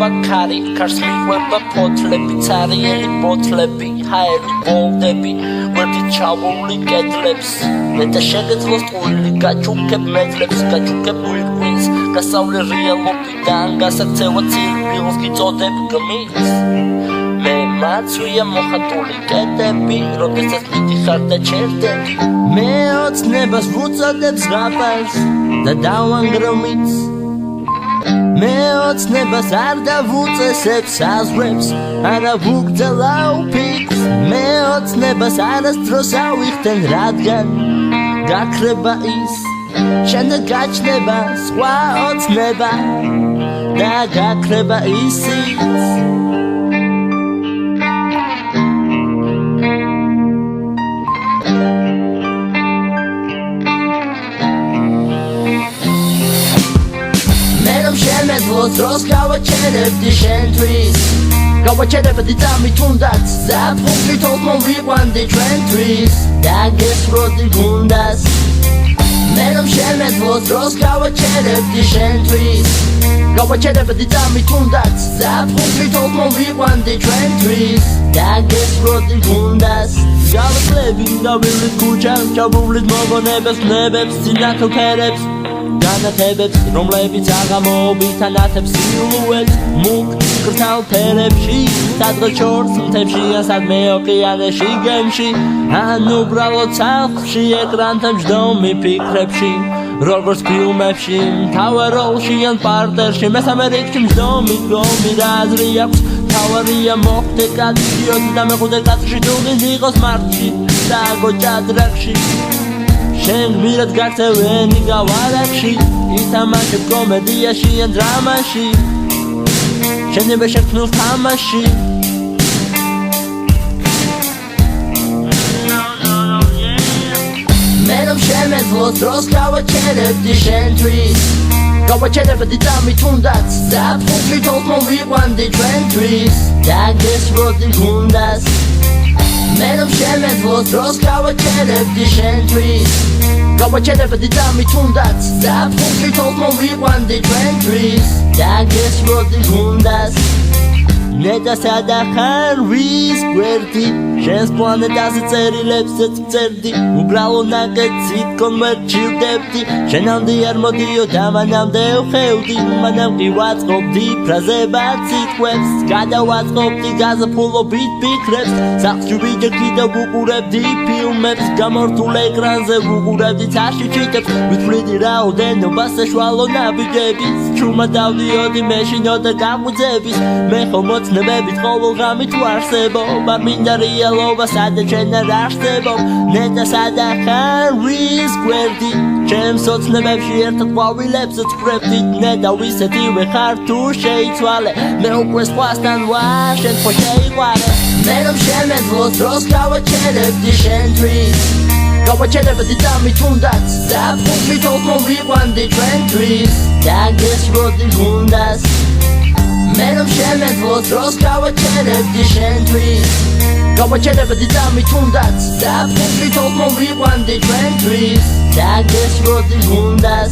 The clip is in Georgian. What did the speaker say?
Aba kari, kars miweba potlebi, tsarieli botlebi, haeri boldebi, werdi chavuli gedlebs. Neta shegedzlos tuli, gačukeb medlebs, gačukeb uikwins, gasavli realobidan, gasakcewa tsirils, gitsodeb gmis. Me matsuya mohatuli gedebi, rodesas mitixar da čerdegi. Me ocnebas vucodebs rapars, da dawan gromits. Me ocnebas ar davucesebs azrebs, ara vugdzelau piks. Me ocnebas arastros avixten radgan, gakreba is. Shenda gačneba sva ocneba, da gakreba isits. Medlos rozkava čerepti šentris Kava čerepti tami tundats Zapukli tolkmon viwandi trentris Dages rodi gundas Menom medlos rozkava čerepti šentris Kava čerepti tami tundats Zapukli tolkmon viwandi trentris Dages rodi gundas Gavas lebin davilit kučan Čabulit mogonebes nebebs Cinato kereps განათებებს, რომლებიც აღამოობით ანათებს სილუეტს მუქ კრთალ ფერებში, სადღაც შორს მთებში ან სადმე ოკეანეში გემში ან უბრალოდ სახლში ეკრანთან მჯდომი ფიქრებში როგორც ფილმებში, მთავარ როლში ან პარტერში მესამე რიგში მჯდომი გლომი და აზრი აქვს თავარია მოხდე კაცი იოდი და მეხუთე კაცში დუღი იყოს მარტში და გოჭადრაკში შენ გმირად გაქცევენი გავარაკში ითამაშებ კომედიაში ან დრამაში შენებე შექმნილ თამაში მეном შემეძლოს დროს გავაჩერებდი შენთვის გავაჩერებდი დამი თუნდაც zapukli tolkmon viwandi trentris დაგესროდი გუნდას მეном შემეძლოს დროს გავაჩერებდი შენთვის გავაჩერებდი დამი თუნდაც zapukli tolkmon viwandi trentris დაგესროდი გუნდას ნეტასა და ხარვის გვერდი შენს პლანეტაზე წერილებს წერდი უბრალო ნაკეთს ითქონ ვერ ჩივდებდი შენამდე არ მოდიო და მანამდე ვხევდი მანამ კი ვაწყობდი ფრაზებად სიტყვებს გადავაწყობდი გაზაფხულობით ფიქრებს სახლში ვიჯექდი და ვუყურებდი ფილმებს გამორთულ ეკრანზე ვუყურებდი ცაში ჩიტებს ვთვლიდი რაოდენობა საშუალო ნაბიჯების ჩუმად დავდიოდი მეშინო და გაღვიძების მე ხომ მოცნებებით ყოველ ღამით ვარსებობ არ მინდა რეალობა სადაც შენ არ არსებობ ნეტასა და ხარვის გვერდი ჩემს ოცნებებში ერთად ყვავილებს ვწვრებდი ნეტა ვისეთივე ხარ თუ შეიცვალე მე უკვე სხვასთან ვარ შენ ხო შეიყვარე მე რომ შემეძლოს დროს გავაჩერებდი შენთვის გავაჩერებდი დამი თუნდაც zapukli tolkmon viwandi trentris დაგესროდი გუნდას მე რომ შემეძლოს დროს გავაჩერებდი შენთვის გავაჩერებდი დამი თუნდაც zapukli tolkmon viwandi trentris დაგესროდი გუნდას